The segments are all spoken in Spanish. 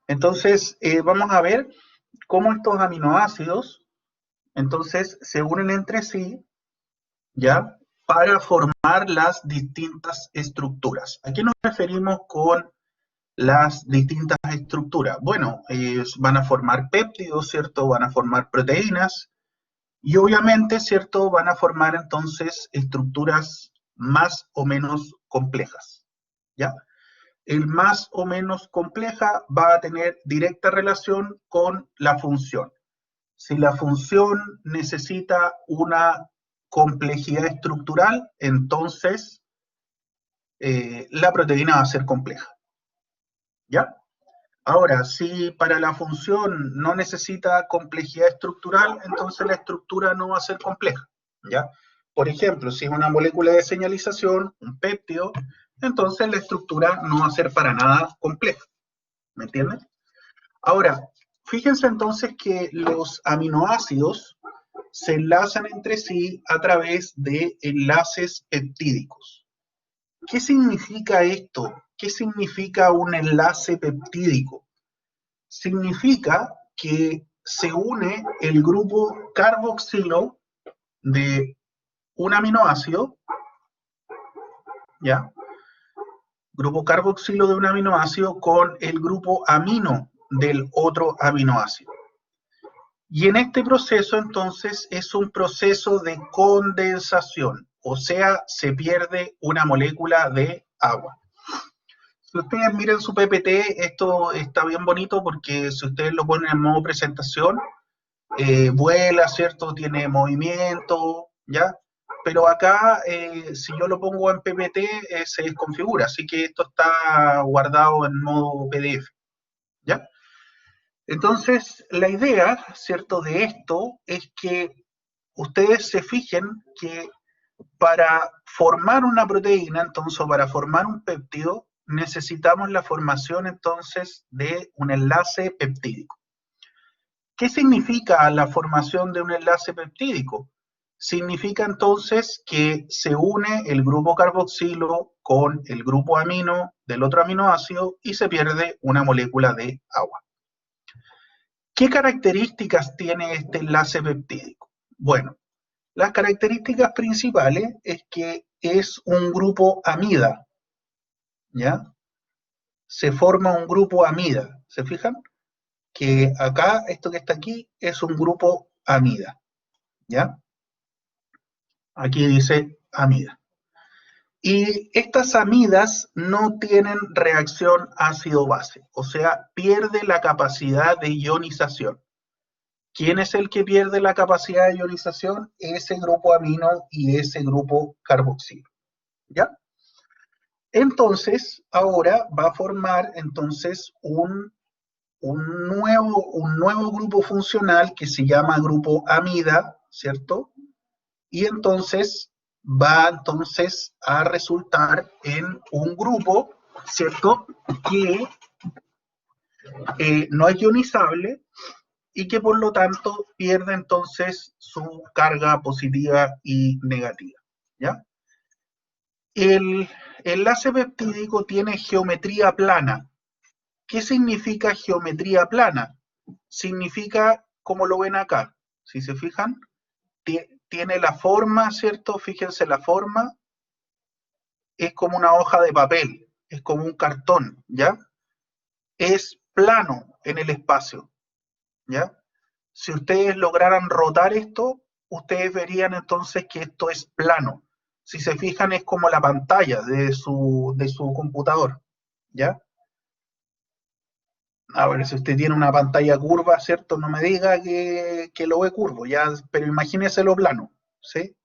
Entonces, vamos a ver cómo estos aminoácidos, entonces, se unen entre sí, ¿ya? Para formar las distintas estructuras. ¿A qué nos referimos con las distintas estructuras? Bueno, van a formar péptidos, ¿cierto? Van a formar proteínas y obviamente, ¿cierto? Van a formar entonces estructuras más o menos complejas, ¿ya? El más o menos compleja va a tener directa relación con la función. Si la función necesita una complejidad estructural, entonces la proteína va a ser compleja, ¿ya? Ahora, si para la función no necesita complejidad estructural, entonces la estructura no va a ser compleja, ¿ya? Por ejemplo, si es una molécula de señalización, un péptido, entonces la estructura no va a ser para nada compleja, ¿me entiendes? Ahora, fíjense entonces que los aminoácidos se enlazan entre sí a través de enlaces peptídicos. ¿Qué significa esto? ¿Qué significa un enlace peptídico? Significa que se une el grupo carboxilo de un aminoácido, ¿ya? Grupo carboxilo de un aminoácido con el grupo amino del otro aminoácido. Y en este proceso, entonces, es un proceso de condensación, o sea, se pierde una molécula de agua. Si ustedes miran su PPT, esto está bien bonito porque si ustedes lo ponen en modo presentación, vuela, ¿cierto? Tiene movimiento, ¿ya? Pero acá, si yo lo pongo en PPT, se desconfigura, así que esto está guardado en modo PDF, ¿ya? Entonces, la idea, ¿cierto?, de esto es que ustedes se fijen que para formar una proteína, entonces, o para formar un péptido, necesitamos la formación, entonces, de un enlace peptídico. ¿Qué significa la formación de un enlace peptídico? Significa entonces que se une el grupo carboxilo con el grupo amino del otro aminoácido y se pierde una molécula de agua. ¿Qué características tiene este enlace peptídico? Bueno, las características principales es que es un grupo amida, ¿ya? Se forma un grupo amida, ¿se fijan? Que acá, esto que está aquí, es un grupo amida, ¿ya? Aquí dice amida. Y estas amidas no tienen reacción ácido-base, o sea, pierde la capacidad de ionización. ¿Quién es el que pierde la capacidad de ionización? Ese grupo amino y ese grupo carboxilo, ¿ya? Entonces, ahora va a formar entonces un nuevo grupo funcional que se llama grupo amida, ¿cierto? Y entonces va entonces a resultar en un grupo, ¿cierto? Que no es ionizable y que por lo tanto pierde entonces su carga positiva y negativa, ¿ya? El enlace peptídico tiene geometría plana. ¿Qué significa geometría plana? Significa, como lo ven acá, si se fijan, tiene la forma, ¿cierto? Fíjense la forma, es como una hoja de papel, es como un cartón, ¿ya? Es plano en el espacio, ¿ya? Si ustedes lograran rotar esto, ustedes verían entonces que esto es plano. Si se fijan, es como la pantalla de su computador, ¿ya? A ver, si usted tiene una pantalla curva, ¿cierto? No me diga que lo ve curvo, ya, pero imagínese lo plano, ¿sí?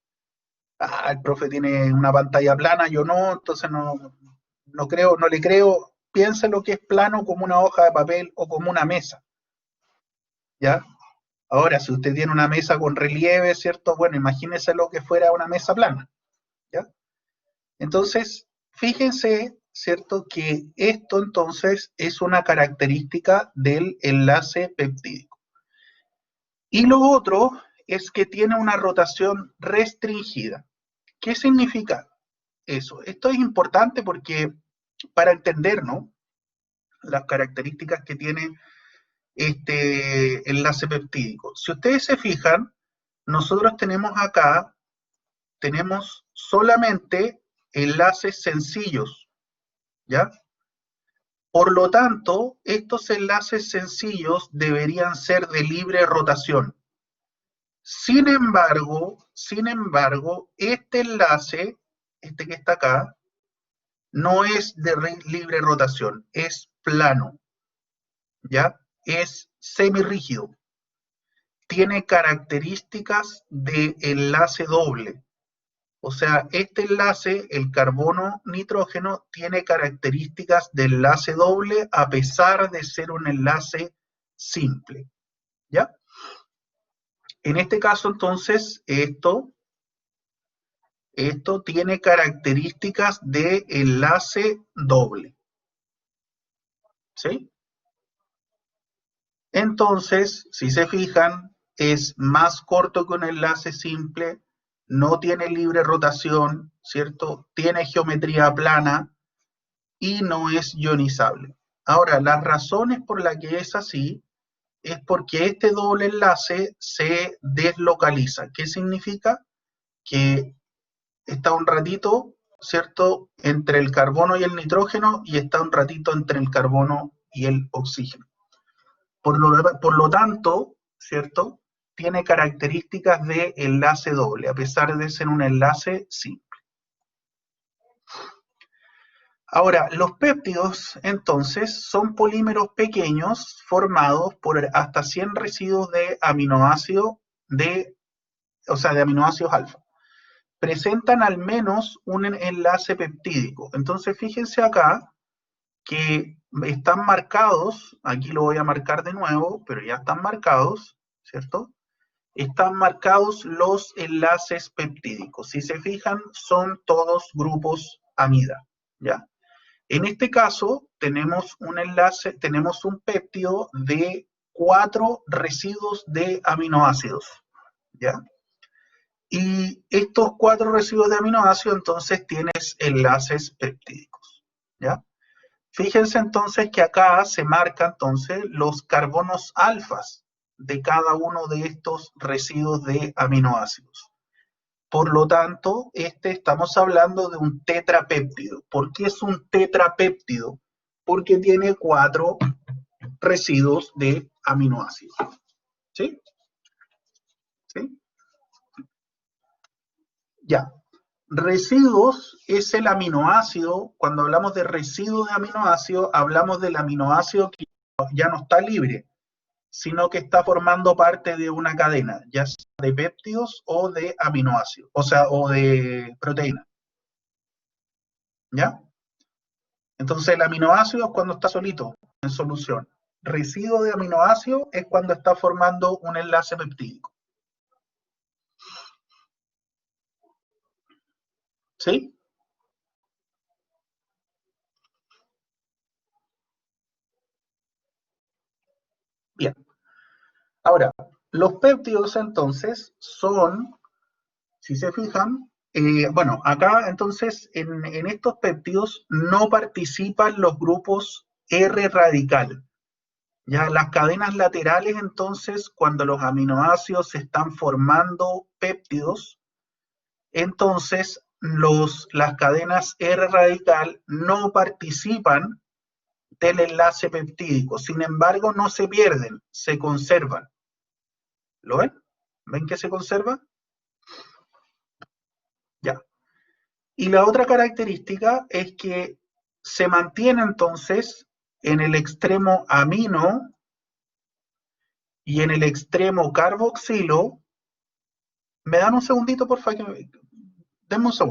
Ah, el profe tiene una pantalla plana, yo no, entonces no creo, no le creo. Piense lo que es plano como una hoja de papel o como una mesa, ¿ya? Ahora, si usted tiene una mesa con relieve, ¿cierto? Bueno, imagínese lo que fuera una mesa plana, ¿ya? Entonces, fíjense, ¿cierto? Que esto entonces es una característica del enlace peptídico. Y lo otro es que tiene una rotación restringida. ¿Qué significa eso? Esto es importante porque para entender, ¿no? las características que tiene este enlace peptídico. Si ustedes se fijan, nosotros tenemos acá, tenemos solamente enlaces sencillos, ¿ya? Por lo tanto, estos enlaces sencillos deberían ser de libre rotación. Sin embargo, este enlace, este que está acá, no es de libre rotación, es plano, ¿ya? Es semirrígido. Tiene características de enlace doble. O sea, este enlace, el carbono-nitrógeno, tiene características de enlace doble a pesar de ser un enlace simple, ¿ya? En este caso, entonces, esto tiene características de enlace doble, ¿sí? Entonces, si se fijan, es más corto que un enlace simple, no tiene libre rotación, ¿cierto? Tiene geometría plana y no es ionizable. Ahora, las razones por las que es así es porque este doble enlace se deslocaliza. ¿Qué significa? Que está un ratito, ¿cierto?, entre el carbono y el nitrógeno y está un ratito entre el carbono y el oxígeno. Por lo tanto, ¿cierto?, tiene características de enlace doble, a pesar de ser un enlace simple. Ahora, los péptidos, entonces, son polímeros pequeños formados por hasta 100 residuos de aminoácidos de aminoácidos alfa. Presentan al menos un enlace peptídico. Entonces, fíjense acá que están marcados, aquí lo voy a marcar de nuevo, pero ya están marcados, ¿cierto? Están marcados los enlaces peptídicos. Si se fijan, son todos grupos amida, ¿ya? En este caso, tenemos un enlace, tenemos un péptido de 4 residuos de aminoácidos, ¿ya? Y estos 4 residuos de aminoácidos, entonces, tienes enlaces peptídicos, ¿ya? Fíjense entonces que acá se marcan entonces los carbonos alfas de cada uno de estos residuos de aminoácidos. Por lo tanto, estamos hablando de un tetrapéptido. ¿Por qué es un tetrapéptido? Porque tiene 4 residuos de aminoácidos. ¿Sí? ¿Sí? Ya. Residuos es el aminoácido. Cuando hablamos de residuo de aminoácido, hablamos del aminoácido que ya no está libre, sino que está formando parte de una cadena, ya sea de péptidos o de aminoácidos, o de proteínas. ¿Ya? Entonces el aminoácido es cuando está solito, en solución. Residuo de aminoácido es cuando está formando un enlace peptídico. ¿Sí? Bien. Ahora, los péptidos entonces son, si se fijan, bueno, acá entonces en estos péptidos no participan los grupos R radical. Ya las cadenas laterales, entonces, cuando los aminoácidos se están formando péptidos, entonces las cadenas R radical no participan del enlace peptídico. Sin embargo, no se pierden, se conservan. ¿Lo ven? ¿Ven que se conserva? Ya. Y la otra característica es que se mantiene entonces en el extremo amino y en el extremo carboxilo. ¿Me dan un segundito, por favor? Denme un segundo.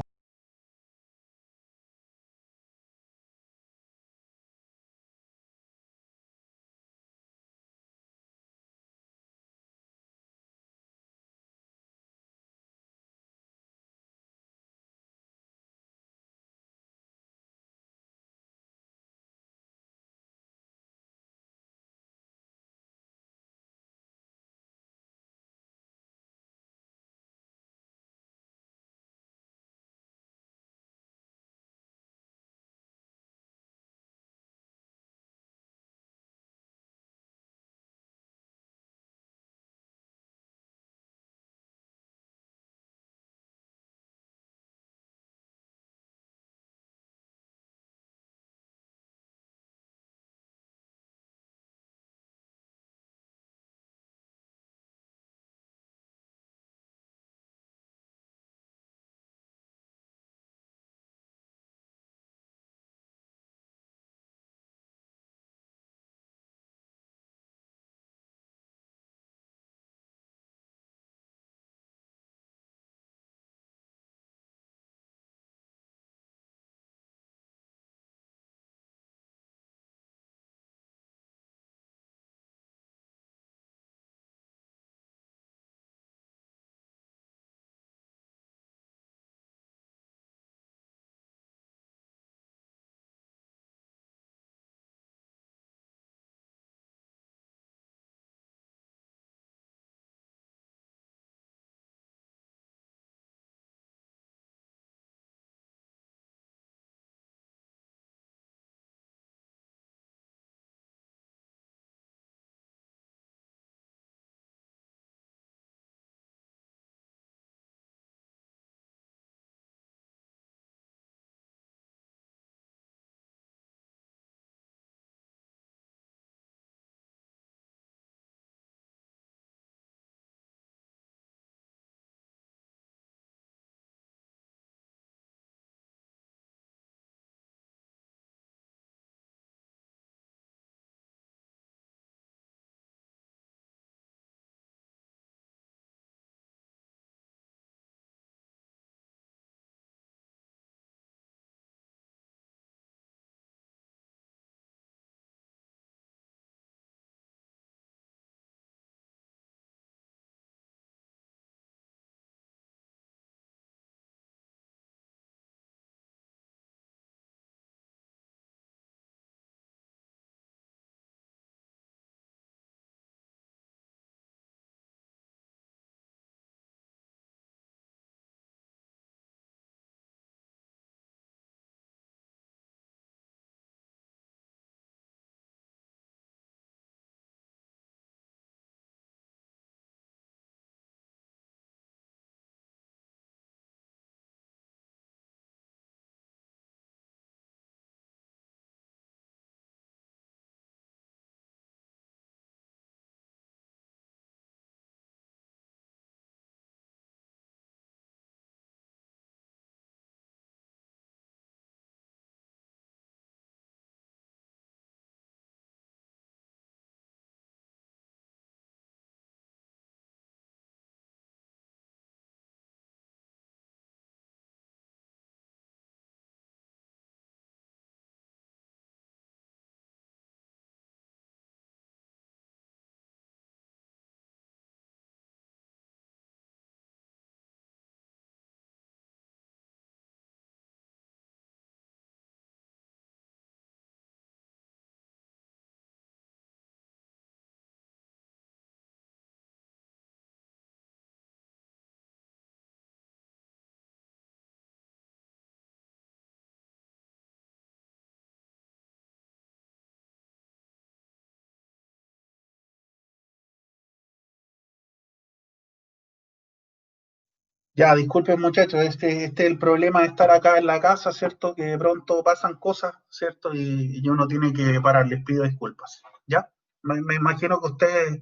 Ya, disculpen muchachos, este es el problema de estar acá en la casa, ¿cierto? Que de pronto pasan cosas, ¿cierto? Y uno tiene que parar, les pido disculpas, ¿ya? Me imagino que ustedes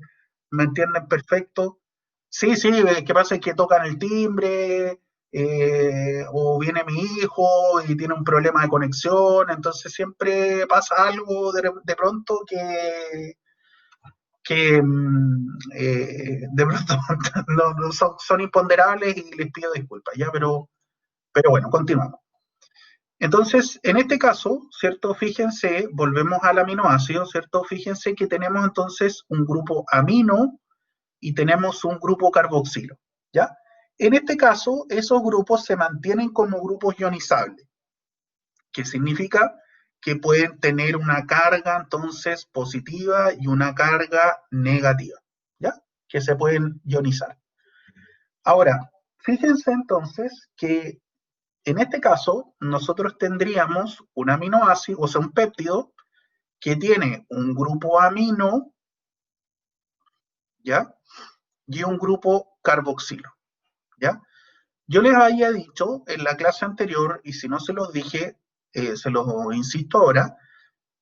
me entienden perfecto. Sí, sí, ¿qué pasa? Es que tocan el timbre, o viene mi hijo y tiene un problema de conexión, entonces siempre pasa algo de pronto que de pronto no son imponderables y les pido disculpas, ¿ya? Pero bueno, continuamos. Entonces, en este caso, ¿cierto? Fíjense, volvemos al aminoácido, ¿cierto? Fíjense que tenemos entonces un grupo amino y tenemos un grupo carboxilo, ¿ya? En este caso, esos grupos se mantienen como grupos ionizables, que significa que pueden tener una carga entonces positiva y una carga negativa, ¿ya? Que se pueden ionizar. Ahora, fíjense entonces que en este caso nosotros tendríamos un aminoácido, o sea, un péptido que tiene un grupo amino, ¿ya? Y un grupo carboxilo, ¿ya? Yo les había dicho en la clase anterior, y si no se los dije, se los insisto ahora,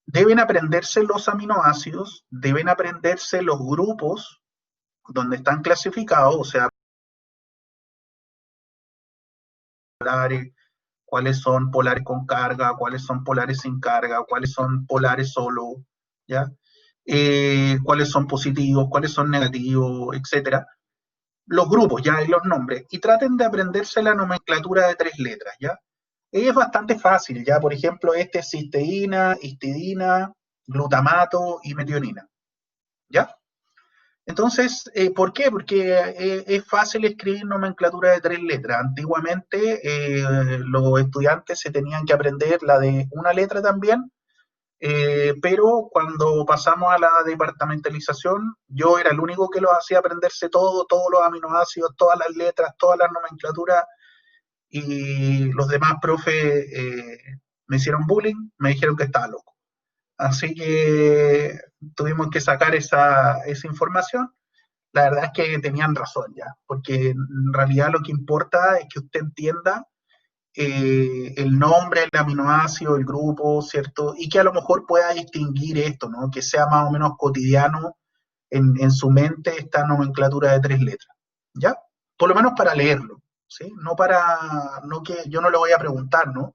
deben aprenderse los aminoácidos, deben aprenderse los grupos donde están clasificados, o sea, polares, cuáles son polares con carga, cuáles son polares sin carga, cuáles son polares solo, ¿ya? Cuáles son positivos, cuáles son negativos, etcétera. Los grupos, ya, y los nombres, y traten de aprenderse la nomenclatura de 3 letras, ¿ya? Es bastante fácil, ya, por ejemplo, este es cisteína, histidina, glutamato y metionina, ¿ya? Entonces, ¿por qué? Porque es fácil escribir nomenclatura de 3 letras. Antiguamente los estudiantes se tenían que aprender la de una letra también, pero cuando pasamos a la departamentalización, yo era el único que los hacía aprenderse todo, todos los aminoácidos, todas las letras, todas las nomenclaturas, y los demás profes me hicieron bullying, me dijeron que estaba loco. Así que tuvimos que sacar esa información. La verdad es que tenían razón ya, porque en realidad lo que importa es que usted entienda el nombre, el aminoácido, el grupo, ¿cierto? Y que a lo mejor pueda distinguir esto, ¿no? Que sea más o menos cotidiano en su mente esta nomenclatura de 3 letras, ¿ya? Por lo menos para leerlo, ¿sí? No que yo no le voy a preguntar, ¿no?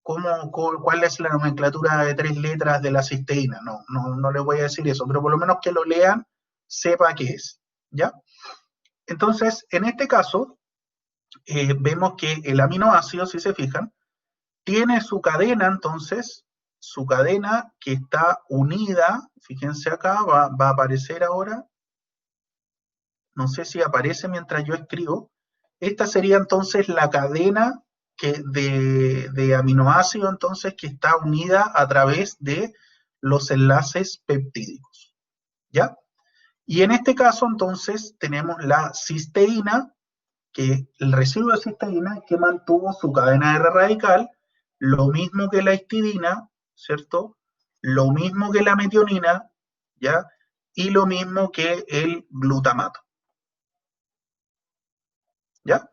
¿Cuál es la nomenclatura de 3 letras de la cisteína? No le voy a decir eso, pero por lo menos que lo lean, sepa qué es, ¿ya? Entonces, en este caso, vemos que el aminoácido, si se fijan, tiene su cadena, entonces, su cadena que está unida, fíjense acá, va a aparecer ahora, no sé si aparece mientras yo escribo, esta sería entonces la cadena de aminoácido, entonces, que está unida a través de los enlaces peptídicos, ¿ya? Y en este caso, entonces, tenemos la cisteína, que el residuo de cisteína que mantuvo su cadena R radical, lo mismo que la histidina, ¿cierto? Lo mismo que la metionina, ¿ya? Y lo mismo que el glutamato, ¿ya?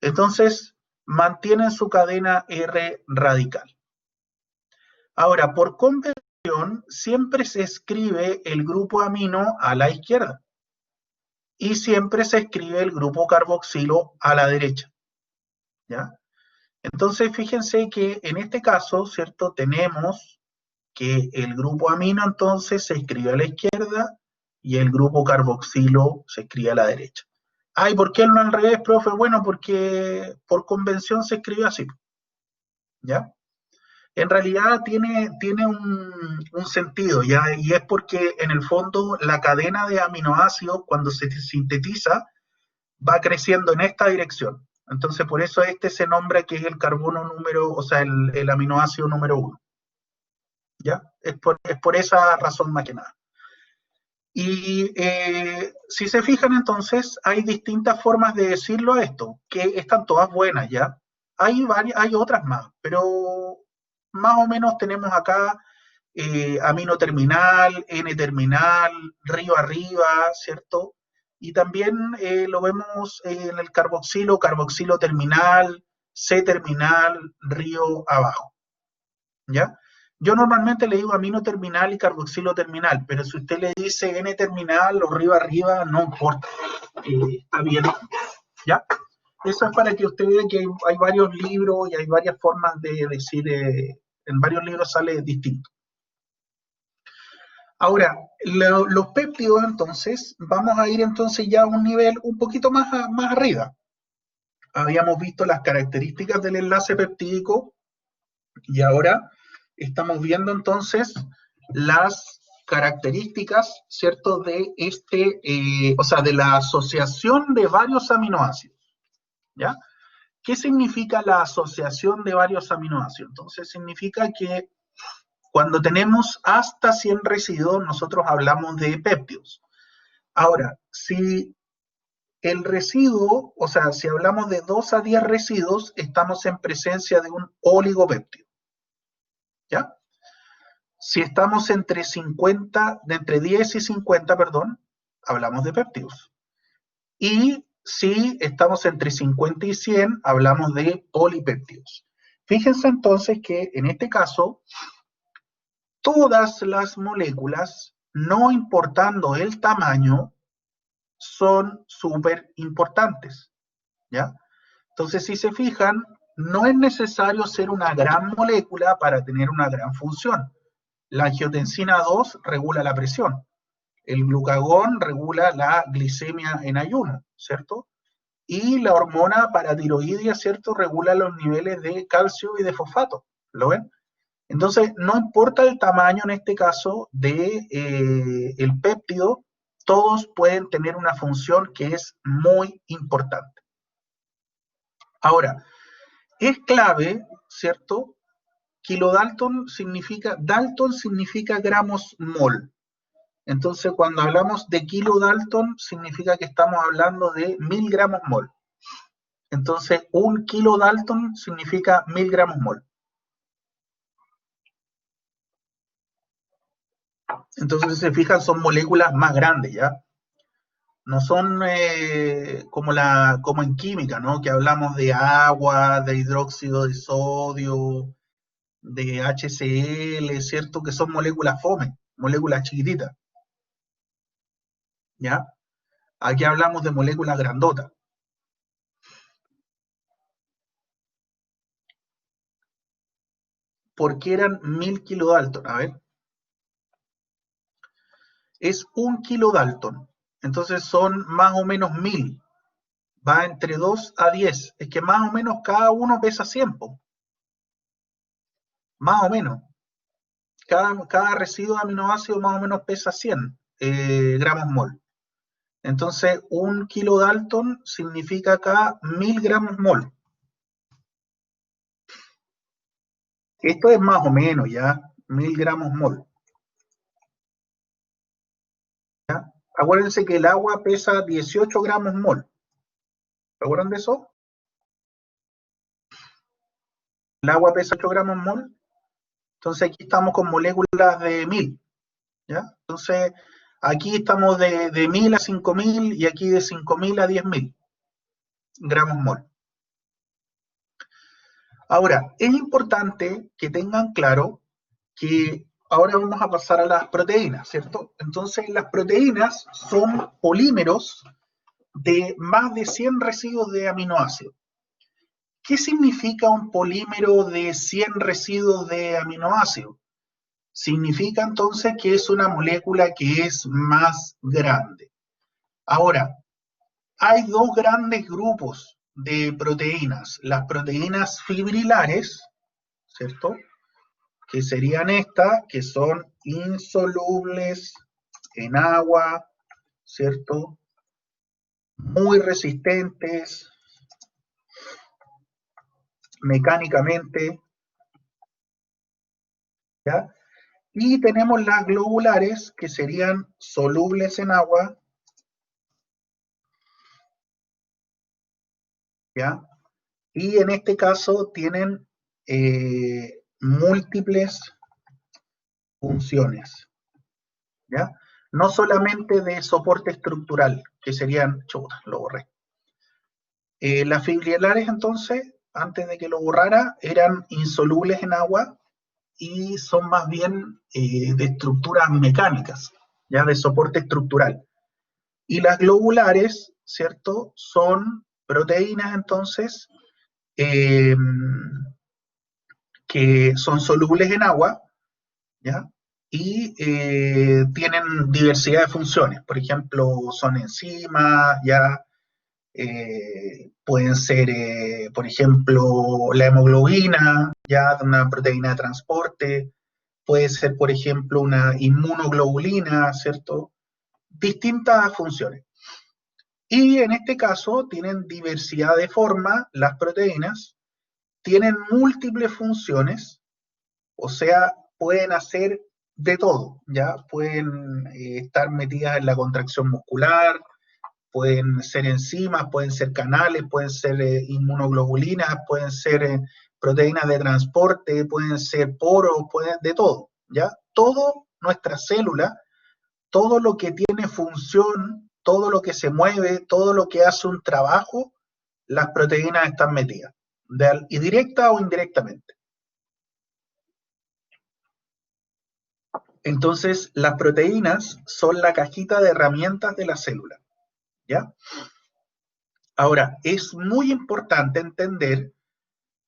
Entonces, mantienen su cadena R radical. Ahora, por convención, siempre se escribe el grupo amino a la izquierda y siempre se escribe el grupo carboxilo a la derecha, ¿ya? Entonces, fíjense que en este caso, ¿cierto? Tenemos que el grupo amino entonces se escribe a la izquierda y el grupo carboxilo se escribe a la derecha. Ay, ¿por qué no al revés, profe? Bueno, porque por convención se escribe así, ¿ya? En realidad tiene un sentido, ¿ya? Y es porque en el fondo la cadena de aminoácidos, cuando se sintetiza, va creciendo en esta dirección. Entonces, por eso este se nombra que es el carbono número, o sea, el aminoácido número 1. ¿Ya? Es por esa razón más que nada. Y si se fijan entonces, hay distintas formas de decirlo a esto, que están todas buenas, ¿ya? Hay otras más, pero más o menos tenemos acá amino terminal, N terminal, río arriba, ¿cierto? y también lo vemos en el carboxilo, carboxilo terminal, C terminal, río abajo, ¿ya? Yo normalmente le digo amino terminal y carboxilo terminal, pero si usted le dice N terminal o río arriba, no importa, está bien, ¿ya? Eso es para que usted vea que hay varios libros y hay varias formas de decir, en varios libros sale distinto. Ahora, los péptidos, entonces, vamos a ir entonces ya a un nivel un poquito más arriba. Habíamos visto las características del enlace peptídico y ahora estamos viendo entonces las características, ¿cierto? De o sea, de la asociación de varios aminoácidos, ¿ya? ¿Qué significa la asociación de varios aminoácidos? Entonces significa que cuando tenemos hasta 100 residuos, nosotros hablamos de péptidos. Ahora, si el residuo, o sea, si hablamos de 2 a 10 residuos, estamos en presencia de un oligopéptido, ¿ya? Si estamos entre 10 y 50, perdón, hablamos de péptidos. Y si estamos entre 50 y 100, hablamos de polipéptidos. Fíjense entonces que en este caso, todas las moléculas, no importando el tamaño, son súper importantes, ¿ya? Entonces, si se fijan, no es necesario ser una gran molécula para tener una gran función. La angiotensina 2 regula la presión. El glucagón regula la glicemia en ayuno, ¿cierto? Y la hormona paratiroidea, ¿cierto? Regula los niveles de calcio y de fosfato, ¿lo ven? Entonces, no importa el tamaño en este caso de el péptido, todos pueden tener una función que es muy importante. Ahora, es clave, ¿cierto? Dalton significa gramos mol. Entonces, cuando hablamos de kilodalton, significa que estamos hablando de 1000 gramos mol. Entonces, un kilodalton significa 1000 gramos mol. Entonces, si se fijan, son moléculas más grandes, ¿ya? No son como en química, ¿no? Que hablamos de agua, de hidróxido de sodio, de HCl, ¿cierto? Que son moléculas fome, moléculas chiquititas, ¿ya? Aquí hablamos de moléculas grandotas. ¿Por qué eran 1000 kilodalton? A ver. Es 1 kilodalton. Entonces son más o menos 1000. Va entre 2 a 10. Es que más o menos cada uno pesa 100. Más o menos. Cada residuo de aminoácido más o menos pesa 100 gramos mol. Entonces, 1 kilodalton significa acá 1000 gramos mol. Esto es más o menos, ¿ya? 1000 gramos mol. ¿Ya? Acuérdense que el agua pesa 18 gramos mol. ¿Se acuerdan de eso? El agua pesa 8 gramos mol. Entonces aquí estamos con moléculas de 1000. ¿Ya? Entonces aquí estamos de 1000 a 5000 y aquí de 5000 a 10000 gramos mol. Ahora, es importante que tengan claro que ahora vamos a pasar a las proteínas, ¿cierto? Entonces, las proteínas son polímeros de más de 100 residuos de aminoácidos. ¿Qué significa un polímero de 100 residuos de aminoácidos? Significa entonces que es una molécula que es más grande. Ahora, hay dos grandes grupos de proteínas. Las proteínas fibrilares, ¿cierto? Que serían estas, que son insolubles en agua, ¿cierto? Muy resistentes mecánicamente, ¿ya? Y tenemos las globulares, que serían solubles en agua, ¿ya? Y en este caso tienen múltiples funciones, ¿ya? no solamente de soporte estructural, que serían, chuta, lo borré. Las fibrilares entonces, antes de que lo borrara, eran insolubles en agua y son más bien de estructuras mecánicas, ya de soporte estructural. Y las globulares, ¿cierto? Son proteínas entonces que son solubles en agua, ¿ya? Y tienen diversidad de funciones. Por ejemplo, son enzimas, ya pueden ser, por ejemplo, la hemoglobina, ya una proteína de transporte, puede ser, por ejemplo, una inmunoglobulina, ¿cierto? Distintas funciones. Y en este caso tienen diversidad de forma, las proteínas, tienen múltiples funciones, o sea, pueden hacer de todo, ¿ya? Pueden estar metidas en la contracción muscular, pueden ser enzimas, pueden ser canales, pueden ser inmunoglobulinas, pueden ser proteínas de transporte, pueden ser poros, pueden de todo, ¿ya? Todo nuestra célula, todo lo que tiene función, todo lo que se mueve, todo lo que hace un trabajo, las proteínas están metidas, y directa o indirectamente. Entonces, las proteínas son la cajita de herramientas de la célula, ¿ya? Ahora, es muy importante entender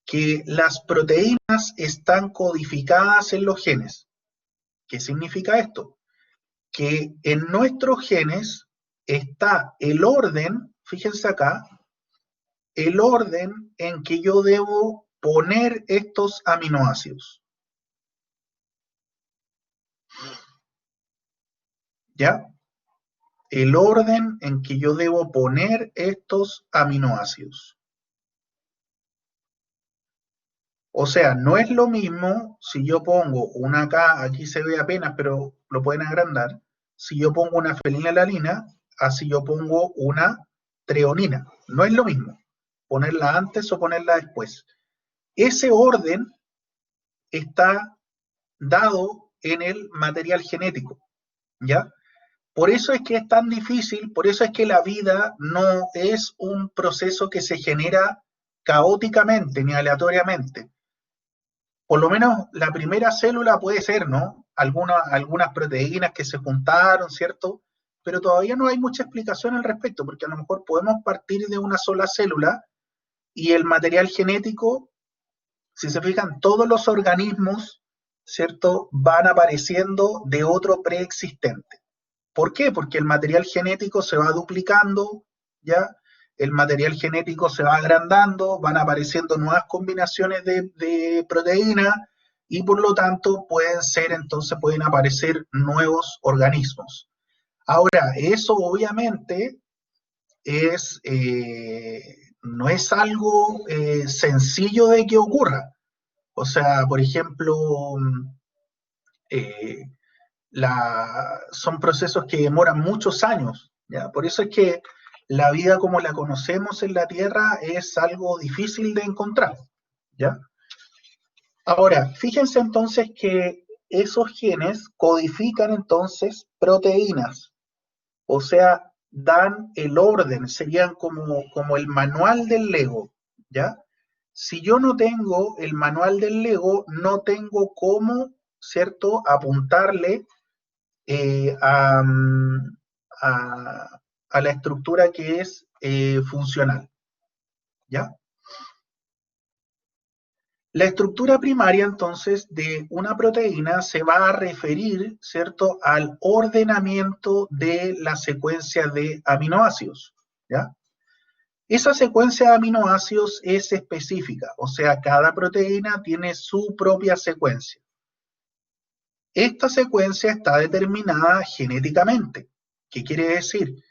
que las proteínas están codificadas en los genes. ¿Qué significa esto? Que en nuestros genes está el orden, fíjense acá, el orden en que yo debo poner estos aminoácidos. ¿Ya? El orden en que yo debo poner estos aminoácidos. O sea, no es lo mismo si yo pongo una K, aquí se ve apenas, pero lo pueden agrandar, si yo pongo una fenilalanina, así yo pongo una treonina. No es lo mismo ponerla antes o ponerla después. Ese orden está dado en el material genético, ¿ya? Por eso es que es tan difícil, por eso es que la vida no es un proceso que se genera caóticamente ni aleatoriamente. Por lo menos la primera célula puede ser, ¿no? Algunas proteínas que se juntaron, ¿cierto? Pero todavía no hay mucha explicación al respecto, porque a lo mejor podemos partir de una sola célula y el material genético, si se fijan, todos los organismos, ¿cierto?, van apareciendo de otro preexistente. ¿Por qué? Porque el material genético se va duplicando, ¿ya? El material genético se va agrandando, van apareciendo nuevas combinaciones de proteínas y por lo tanto pueden aparecer nuevos organismos. Ahora, eso obviamente no es algo sencillo de que ocurra. O sea, por ejemplo, eh, son procesos que demoran muchos años, ¿ya? Por eso es que la vida como la conocemos en la Tierra es algo difícil de encontrar, ¿ya? Ahora, fíjense entonces que esos genes codifican entonces proteínas, o sea, dan el orden, serían como el manual del Lego, ¿ya? Si yo no tengo el manual del Lego, no tengo cómo, ¿cierto?, apuntarle eh, a, a, a, la estructura que es funcional, ¿ya? La estructura primaria, entonces, de una proteína se va a referir, ¿cierto?, al ordenamiento de la secuencia de aminoácidos, ¿ya? Esa secuencia de aminoácidos es específica, o sea, cada proteína tiene su propia secuencia. Esta secuencia está determinada genéticamente. ¿Qué quiere decir?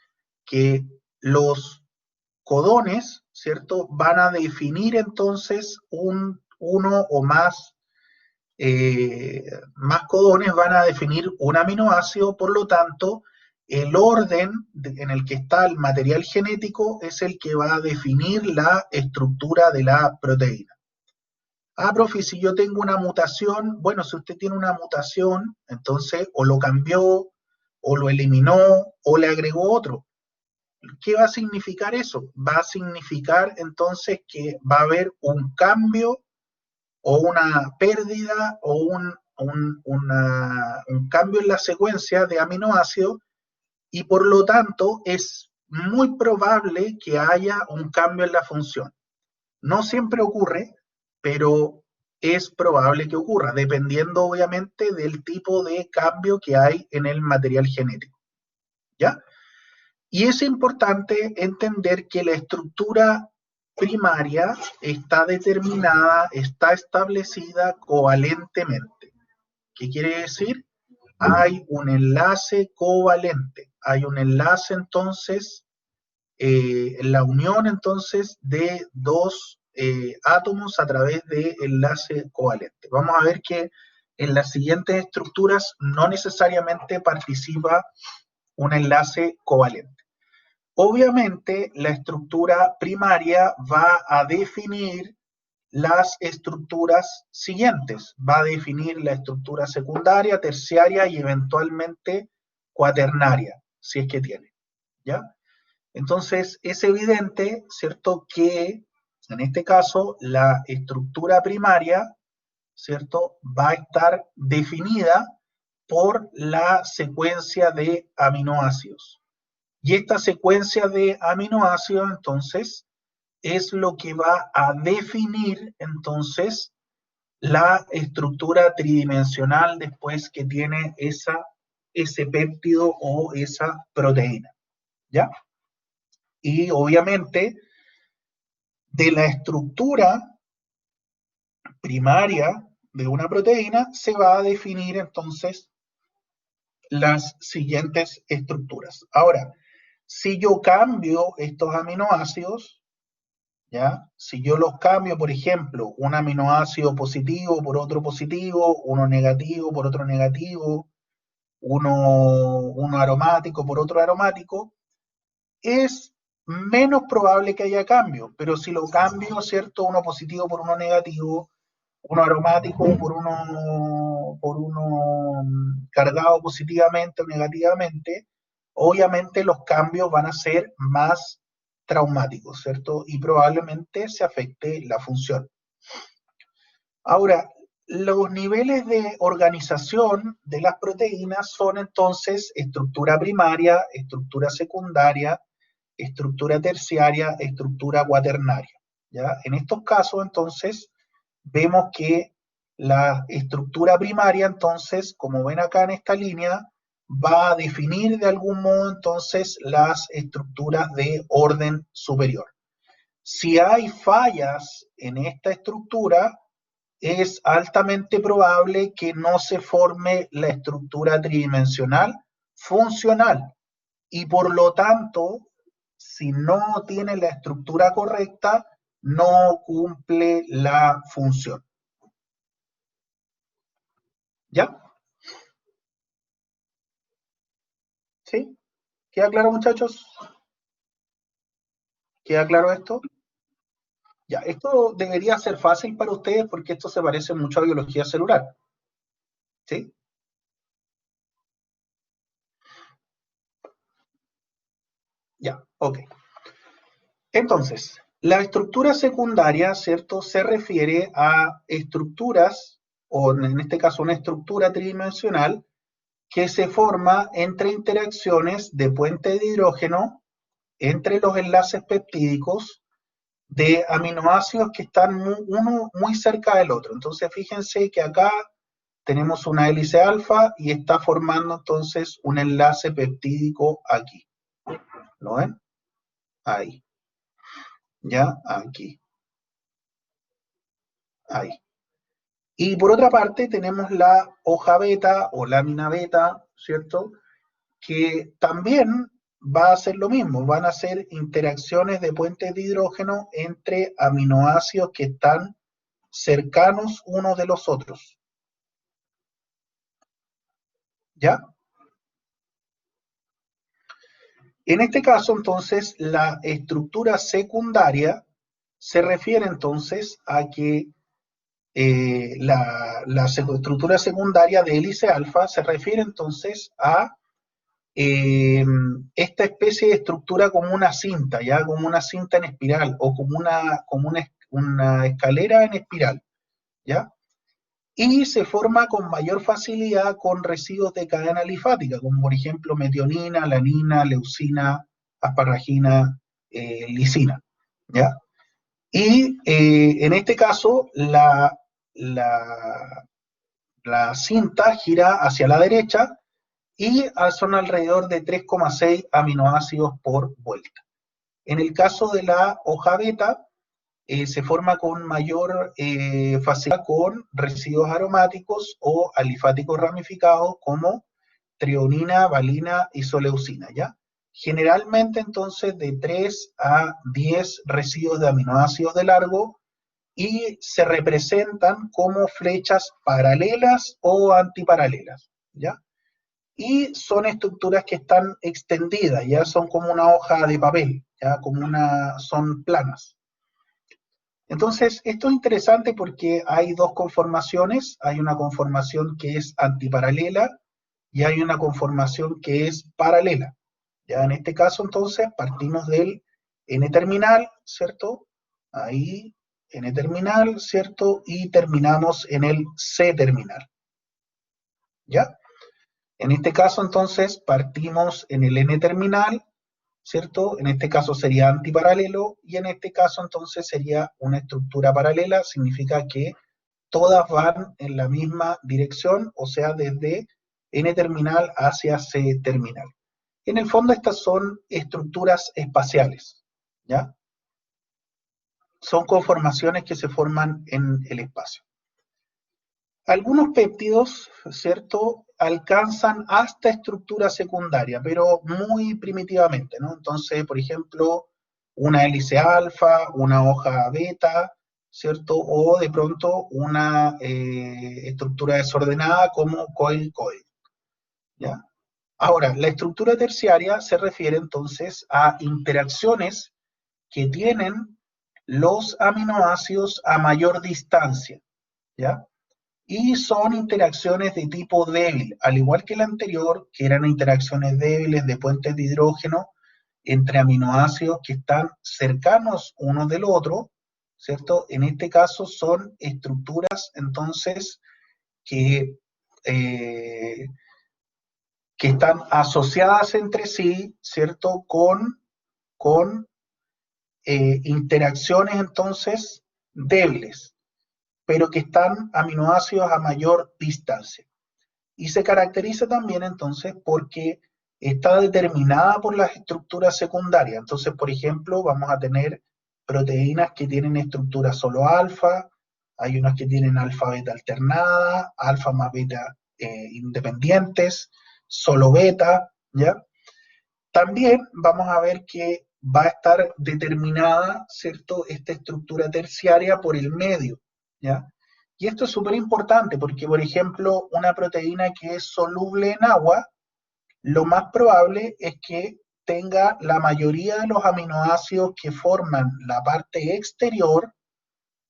Que los codones, ¿cierto?, van a definir entonces uno o más codones van a definir un aminoácido, por lo tanto, el orden en el que está el material genético es el que va a definir la estructura de la proteína. Ah, profe, si yo tengo una mutación, bueno, si usted tiene una mutación, entonces o lo cambió o lo eliminó, o le agregó otro. ¿Qué va a significar eso? Va a significar entonces que va a haber un cambio o una pérdida o un cambio en la secuencia de aminoácidos y por lo tanto es muy probable que haya un cambio en la función. No siempre ocurre, pero es probable que ocurra, dependiendo obviamente del tipo de cambio que hay en el material genético. ¿Ya? Y es importante entender que la estructura primaria está determinada, está establecida covalentemente. ¿Qué quiere decir? Hay un enlace covalente, hay un enlace entonces, la unión entonces de dos átomos a través de enlace covalente. Vamos a ver que en las siguientes estructuras no necesariamente participa un enlace covalente. Obviamente, la estructura primaria va a definir las estructuras siguientes. Va a definir la estructura secundaria, terciaria y eventualmente cuaternaria, si es que tiene. ¿Ya? Entonces, es evidente, ¿cierto?, que en este caso la estructura primaria, ¿cierto?, va a estar definida por la secuencia de aminoácidos. Y esta secuencia de aminoácidos, entonces, es lo que va a definir, entonces, la estructura tridimensional después que tiene ese péptido o esa proteína. ¿Ya? Y obviamente, de la estructura primaria de una proteína se va a definir entonces las siguientes estructuras. Ahora, si yo cambio estos aminoácidos, ¿ya? Si yo los cambio, por ejemplo, un aminoácido positivo por otro positivo, uno negativo por otro negativo, uno aromático por otro aromático, es menos probable que haya cambio, pero si lo cambio, ¿cierto? Uno positivo por uno negativo, uno aromático por uno cargado positivamente o negativamente, obviamente los cambios van a ser más traumáticos, ¿cierto? Y probablemente se afecte la función. Ahora, los niveles de organización de las proteínas son entonces estructura primaria, estructura secundaria, estructura terciaria, estructura cuaternaria. ¿Ya? En estos casos, entonces, vemos que la estructura primaria, entonces, como ven acá en esta línea, va a definir de algún modo, entonces, las estructuras de orden superior. Si hay fallas en esta estructura, es altamente probable que no se forme la estructura tridimensional funcional y por lo tanto, si no tiene la estructura correcta, no cumple la función. ¿Ya? ¿Sí? ¿Queda claro, muchachos? ¿Queda claro esto? Ya, esto debería ser fácil para ustedes porque esto se parece mucho a biología celular. ¿Sí? Ya, ok. Entonces, la estructura secundaria, ¿cierto? Se refiere a estructuras, o en este caso una estructura tridimensional, que se forma entre interacciones de puente de hidrógeno entre los enlaces peptídicos de aminoácidos que están uno muy cerca del otro. Entonces, fíjense que acá tenemos una hélice alfa y está formando entonces un enlace peptídico aquí. ¿Lo ven? Ahí. Ya, aquí. Ahí. Y por otra parte tenemos la hoja beta o lámina beta, ¿cierto? Que también va a hacer lo mismo, van a ser interacciones de puentes de hidrógeno entre aminoácidos que están cercanos unos de los otros. ¿Ya? En este caso, entonces, la estructura secundaria se refiere entonces a que la estructura secundaria de hélice alfa se refiere entonces a esta especie de estructura como una cinta, ya como una cinta en espiral o como una escalera en espiral, ¿ya? Y se forma con mayor facilidad con residuos de cadena alifática, como por ejemplo metionina, alanina, leucina, asparagina, lisina, ¿ya? Y en este caso, la, la cinta gira hacia la derecha y son alrededor de 3,6 aminoácidos por vuelta. En el caso de la hoja beta, se forma con mayor facilidad con residuos aromáticos o alifáticos ramificados como trionina, valina, isoleucina, ¿ya? Generalmente entonces de 3 a 10 residuos de aminoácidos de largo y se representan como flechas paralelas o antiparalelas, ¿ya? Y son estructuras que están extendidas, ya son como una hoja de papel, ya son planas. Entonces, esto es interesante porque hay dos conformaciones, hay una conformación que es antiparalela y hay una conformación que es paralela. Ya en este caso, entonces, partimos del N-terminal, ¿cierto? Ahí, N-terminal, ¿cierto? Y terminamos en el C-terminal. ¿Ya? En este caso, entonces, partimos en el N-terminal, ¿cierto? En este caso sería antiparalelo y en este caso entonces sería una estructura paralela, significa que todas van en la misma dirección, o sea, desde N terminal hacia C terminal. En el fondo estas son estructuras espaciales, ¿ya? Son conformaciones que se forman en el espacio. Algunos péptidos, ¿cierto?, alcanzan hasta estructura secundaria, pero muy primitivamente, ¿no? Entonces, por ejemplo, una hélice alfa, una hoja beta, ¿cierto? O de pronto una estructura desordenada como coil-coil, ¿ya? Ahora, la estructura terciaria se refiere entonces a interacciones que tienen los aminoácidos a mayor distancia, ¿ya? Y son interacciones de tipo débil, al igual que la anterior, que eran interacciones débiles de puentes de hidrógeno entre aminoácidos que están cercanos unos del otro, ¿cierto? En este caso son estructuras entonces que, eh, que están asociadas entre sí, ¿cierto? Con interacciones entonces débiles, pero que están aminoácidos a mayor distancia. Y se caracteriza también entonces porque está determinada por las estructuras secundarias. Entonces, por ejemplo, vamos a tener proteínas que tienen estructura solo alfa, hay unas que tienen alfa beta alternada, alfa más beta independientes, solo beta, ¿ya? También vamos a ver que va a estar determinada, ¿cierto?, esta estructura terciaria por el medio, ¿ya? Y esto es súper importante porque, por ejemplo, una proteína que es soluble en agua, lo más probable es que tenga la mayoría de los aminoácidos que forman la parte exterior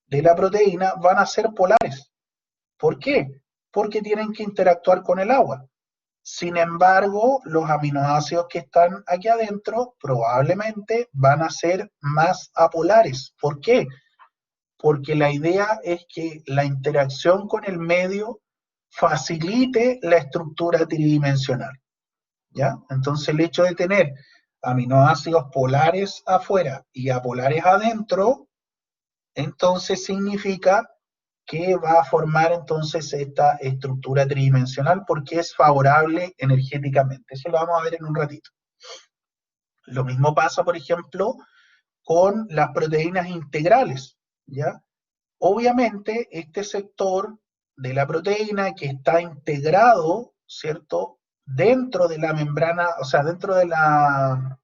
de la proteína van a ser polares. ¿Por qué? Porque tienen que interactuar con el agua. Sin embargo, los aminoácidos que están aquí adentro probablemente van a ser más apolares. ¿Por qué? Porque la idea es que la interacción con el medio facilite la estructura tridimensional, ¿ya? Entonces el hecho de tener aminoácidos polares afuera y apolares adentro, entonces significa que va a formar entonces esta estructura tridimensional porque es favorable energéticamente. Eso lo vamos a ver en un ratito. Lo mismo pasa, por ejemplo, con las proteínas integrales, ¿ya? Obviamente, este sector de la proteína que está integrado, ¿cierto?, dentro de la membrana, o sea, dentro de la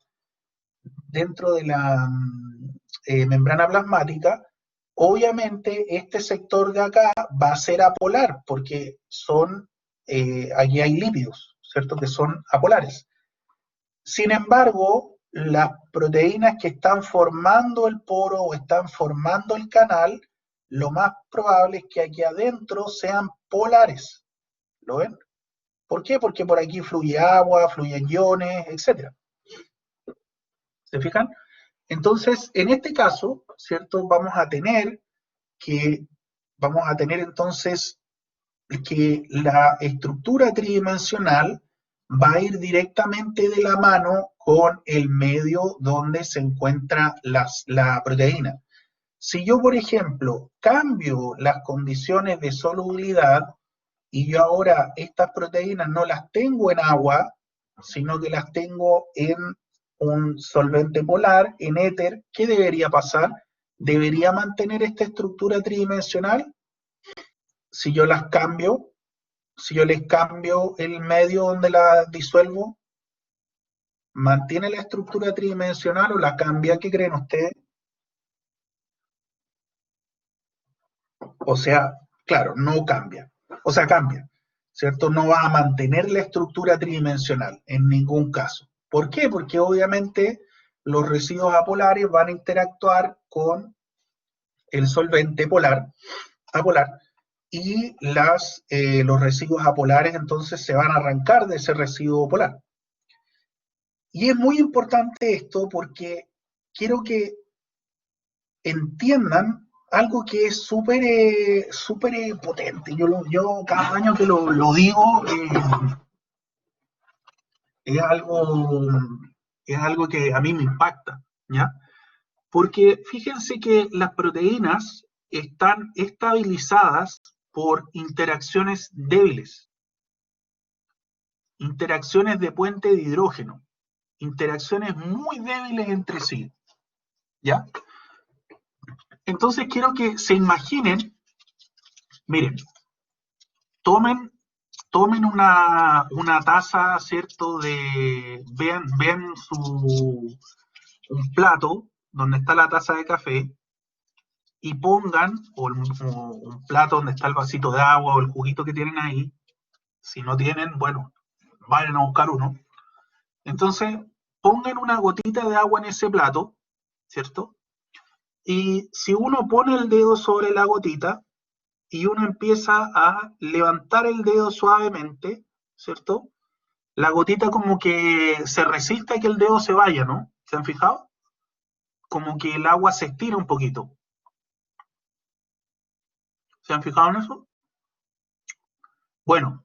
membrana plasmática, obviamente este sector de acá va a ser apolar, porque aquí hay lípidos, ¿cierto?, que son apolares. Sin embargo, las proteínas que están formando el poro o están formando el canal, lo más probable es que aquí adentro sean polares. ¿Lo ven? ¿Por qué? Porque por aquí fluye agua, fluyen iones, etc. ¿Se fijan? Entonces, en este caso, ¿cierto? Vamos a tener entonces que la estructura tridimensional va a ir directamente de la mano con el medio donde se encuentra la proteína. Si yo, por ejemplo, cambio las condiciones de solubilidad y yo ahora estas proteínas no las tengo en agua, sino que las tengo en un solvente polar, en éter, ¿qué debería pasar? ¿Debería mantener esta estructura tridimensional? Si yo las cambio, si yo les cambio el medio donde las disuelvo, ¿mantiene la estructura tridimensional o la cambia? ¿Qué creen ustedes? O sea, claro, no cambia. O sea, cambia, ¿cierto? No va a mantener la estructura tridimensional en ningún caso. ¿Por qué? Porque obviamente los residuos apolares van a interactuar con el solvente apolar, y los residuos apolares entonces se van a arrancar de ese residuo polar. Y es muy importante esto porque quiero que entiendan algo que es súper potente. Yo cada año que lo digo, es algo, es algo que a mí me impacta, ¿ya? Porque fíjense que las proteínas están estabilizadas por interacciones débiles, interacciones de puente de hidrógeno, interacciones muy débiles entre sí, ¿ya? Entonces quiero que se imaginen, miren, tomen una taza, ¿cierto? Vean un plato donde está la taza de café y pongan, o un plato donde está el vasito de agua o el juguito que tienen ahí. Si no tienen, bueno, vayan a buscar uno. Entonces, pongan una gotita de agua en ese plato, ¿cierto? Y si uno pone el dedo sobre la gotita y uno empieza a levantar el dedo suavemente, ¿cierto? La gotita como que se resiste a que el dedo se vaya, ¿no? ¿Se han fijado? Como que el agua se estira un poquito. ¿Se han fijado en eso? Bueno,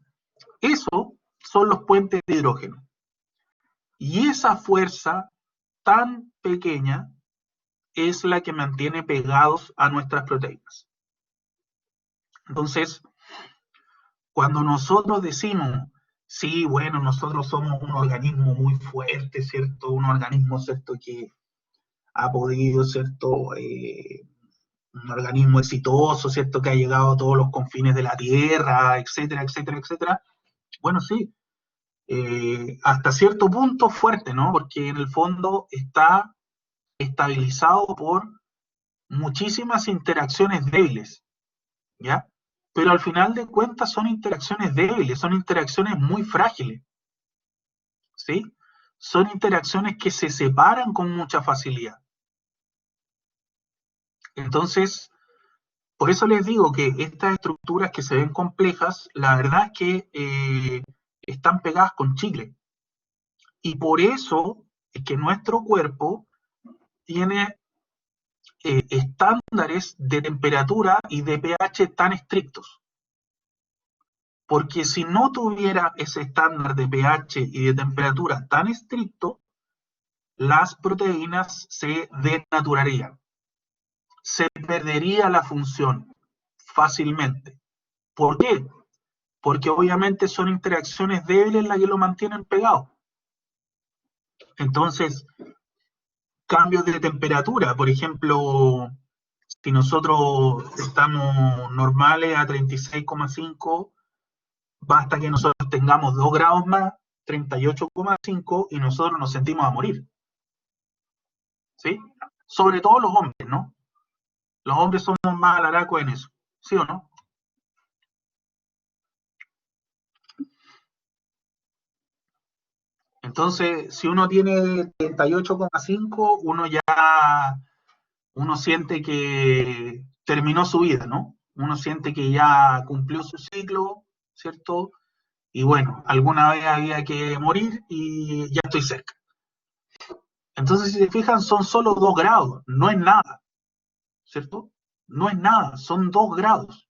eso son los puentes de hidrógeno. Y esa fuerza tan pequeña es la que mantiene pegados a nuestras proteínas. Entonces, cuando nosotros decimos, sí, bueno, nosotros somos un organismo muy fuerte, ¿cierto? Un organismo, ¿cierto? Que ha podido, ¿cierto? Un organismo exitoso, ¿cierto? Que ha llegado a todos los confines de la Tierra, etcétera, etcétera, etcétera. Bueno, sí, hasta cierto punto fuerte, ¿no? Porque en el fondo está estabilizado por muchísimas interacciones débiles, ¿ya? Pero al final de cuentas son interacciones débiles, son interacciones muy frágiles, ¿sí? Son interacciones que se separan con mucha facilidad. Entonces, por eso les digo que estas estructuras que se ven complejas, la verdad es que están pegadas con chicle. Y por eso es que nuestro cuerpo tiene estándares de temperatura y de pH tan estrictos. Porque si no tuviera ese estándar de pH y de temperatura tan estricto, las proteínas se desnaturarían. Se perdería la función fácilmente. ¿Por qué? Porque obviamente son interacciones débiles las que lo mantienen pegado. Entonces, cambios de temperatura, por ejemplo, si nosotros estamos normales a 36,5, basta que nosotros tengamos 2 grados más, 38,5, y nosotros nos sentimos a morir. ¿Sí? Sobre todo los hombres, ¿no? Los hombres somos más alaracos en eso, ¿sí o no? Entonces, si uno tiene 38,5, uno siente que terminó su vida, ¿no? Uno siente que ya cumplió su ciclo, ¿cierto? y bueno, alguna vez había que morir y ya estoy cerca. Entonces, si se fijan, son solo 2 grados, no es nada, ¿cierto? No es nada, son 2 grados.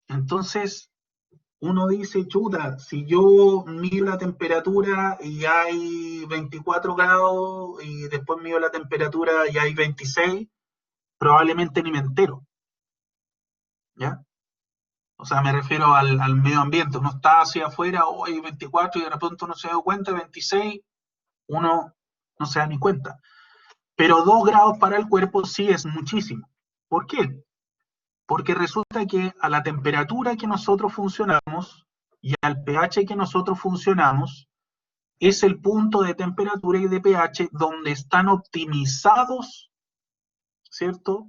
Entonces, uno dice, chuta, si yo mido la temperatura y hay 24 grados y después mido la temperatura y hay 26, probablemente ni me entero, ¿ya? O sea, me refiero al medio ambiente. Uno está hacia afuera, hoy hay 24 y de repente uno se da cuenta, 26, uno no se da ni cuenta. Pero 2 grados para el cuerpo sí es muchísimo. ¿Por qué? Porque resulta que a la temperatura que nosotros funcionamos y al pH que nosotros funcionamos, es el punto de temperatura y de pH donde están optimizados, ¿cierto?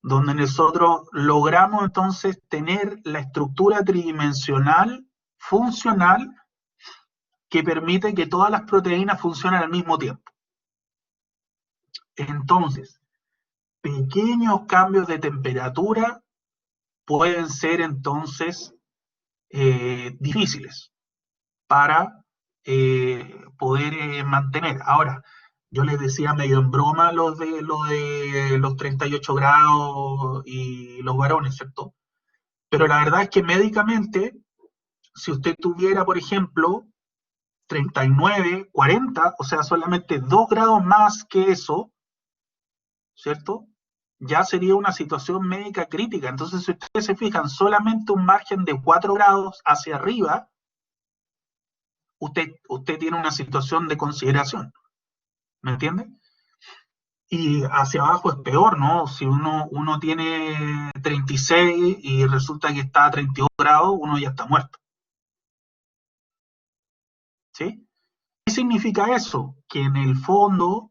Donde nosotros logramos entonces tener la estructura tridimensional funcional que permite que todas las proteínas funcionen al mismo tiempo. Entonces, pequeños cambios de temperatura pueden ser entonces difíciles para poder mantener. Ahora, yo les decía medio en broma lo de los 38 grados y los varones, ¿cierto? Pero la verdad es que médicamente, si usted tuviera, por ejemplo, 39, 40, o sea, solamente 2 grados más que eso, ¿cierto? Ya sería una situación médica crítica. Entonces, si ustedes se fijan, solamente un margen de 4 grados hacia arriba, usted tiene una situación de consideración, ¿me entiende? Y hacia abajo es peor, ¿no? Si uno tiene 36 y resulta que está a 32 grados, uno ya está muerto. ¿Sí? ¿Qué significa eso? Que en el fondo,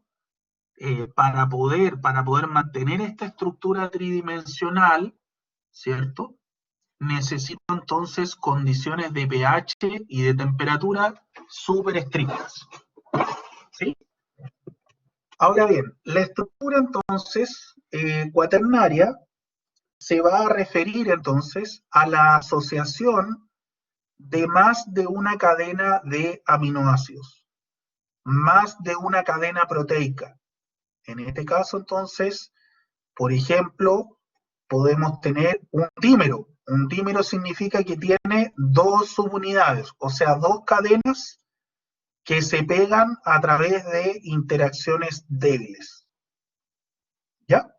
para poder mantener esta estructura tridimensional, ¿cierto? Necesito entonces condiciones de pH y de temperatura súper estrictas. ¿Sí? Ahora bien, la estructura entonces cuaternaria se va a referir entonces a la asociación de más de una cadena de aminoácidos, más de una cadena proteica. En este caso entonces, por ejemplo, podemos tener un dímero. Un dímero significa que tiene 2 subunidades, o sea, 2 cadenas que se pegan a través de interacciones débiles. ¿Ya?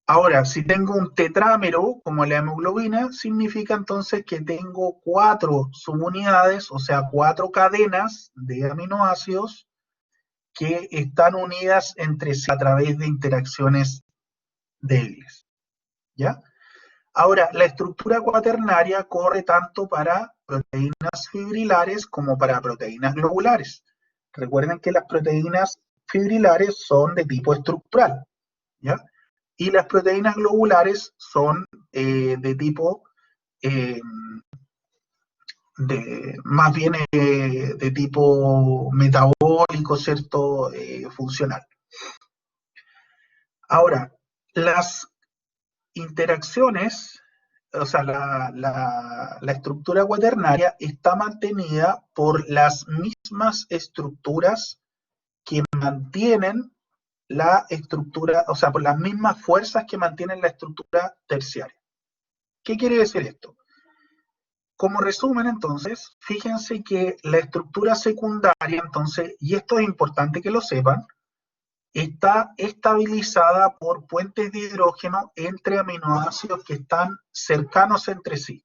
Ahora, si tengo un tetrámero, como la hemoglobina, significa entonces que tengo 4 subunidades, o sea, 4 cadenas de aminoácidos que están unidas entre sí a través de interacciones débiles. ¿Ya? Ahora, la estructura cuaternaria corre tanto para proteínas fibrilares como para proteínas globulares. Recuerden que las proteínas fibrilares son de tipo estructural, ¿ya? Y las proteínas globulares son de tipo, más bien de tipo metabólico, ¿cierto? Funcional. Ahora, las interacciones, o sea, la estructura cuaternaria está mantenida por las mismas estructuras que mantienen la estructura, o sea, por las mismas fuerzas que mantienen la estructura terciaria. ¿Qué quiere decir esto? Como resumen, entonces, fíjense que la estructura secundaria, entonces, y esto es importante que lo sepan, está estabilizada por puentes de hidrógeno entre aminoácidos que están cercanos entre sí,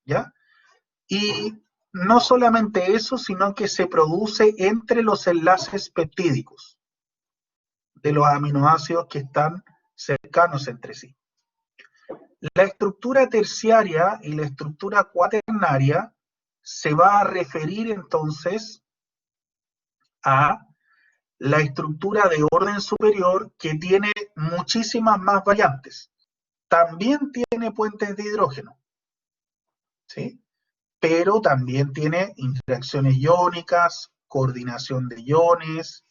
¿ya? Y no solamente eso, sino que se produce entre los enlaces peptídicos de los aminoácidos que están cercanos entre sí. La estructura terciaria y la estructura cuaternaria se va a referir entonces a la estructura de orden superior que tiene muchísimas más variantes. También tiene puentes de hidrógeno, ¿sí? Pero también tiene interacciones iónicas, coordinación de iones,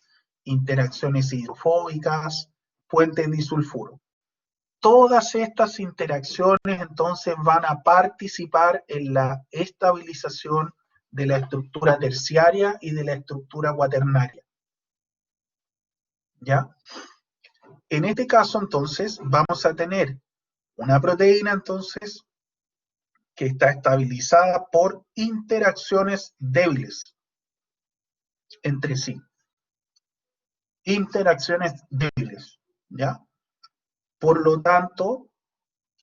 interacciones hidrofóbicas, puentes disulfuro. todas estas interacciones entonces van a participar en la estabilización de la estructura terciaria y de la estructura cuaternaria. ¿Ya? En este caso, entonces, vamos a tener una proteína, entonces, que está estabilizada por interacciones débiles entre sí. Interacciones débiles, ¿ya? Por lo tanto,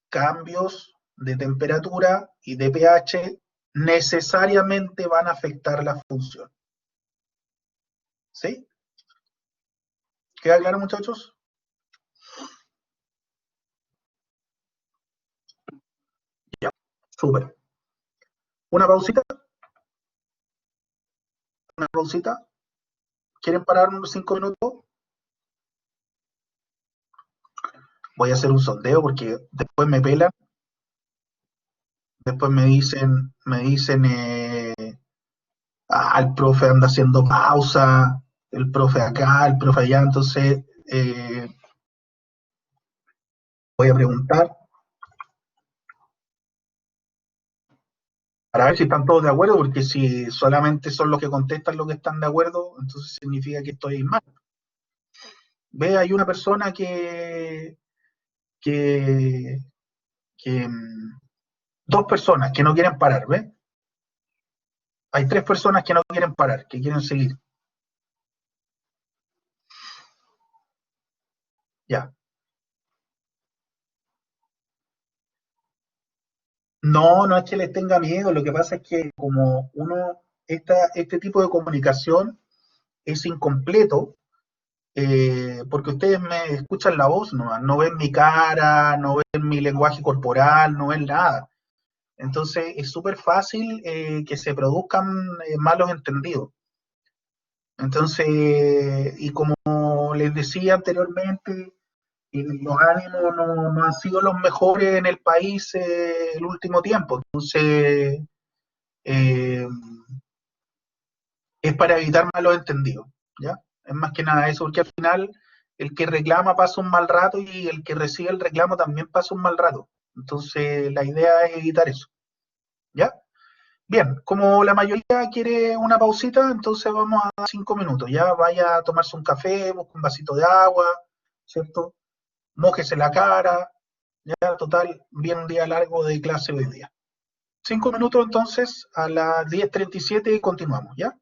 cambios de temperatura y de pH necesariamente van a afectar la función. ¿Sí? ¿Queda claro, muchachos? Ya, súper. ¿Una pausita? ¿Una pausita? ¿Quieren parar unos 5 minutos? Voy a hacer un sondeo porque después me pelan. Después me dicen, el profe anda haciendo pausa, el profe acá, el profe allá, entonces voy a preguntar para ver si están todos de acuerdo, porque si solamente son los que contestan los que están de acuerdo, entonces significa que estoy mal. Ve, hay una persona que dos personas que no quieren parar, ¿ves? Hay 3 personas que no quieren parar, que quieren seguir. Ya. No, no es que les tenga miedo, lo que pasa es que como este tipo de comunicación es incompleto, porque ustedes me escuchan la voz, no ven mi cara, no ven mi lenguaje corporal, no ven nada. Entonces es súper fácil que se produzcan malos entendidos. Entonces, y como les decía anteriormente, los ánimos no han sido los mejores en el país el último tiempo. Entonces, eh, es para evitar malos entendidos, ¿ya? Es más que nada eso, porque al final el que reclama pasa un mal rato y el que recibe el reclamo también pasa un mal rato. Entonces, la idea es evitar eso, ¿ya? Bien, como la mayoría quiere una pausita, entonces vamos a dar 5 minutos, ya vaya a tomarse un café, busque un vasito de agua, ¿cierto? Mójese la cara, ya total, bien un día largo de clase hoy día. 5 minutos entonces, a las 10:37 continuamos, ¿ya?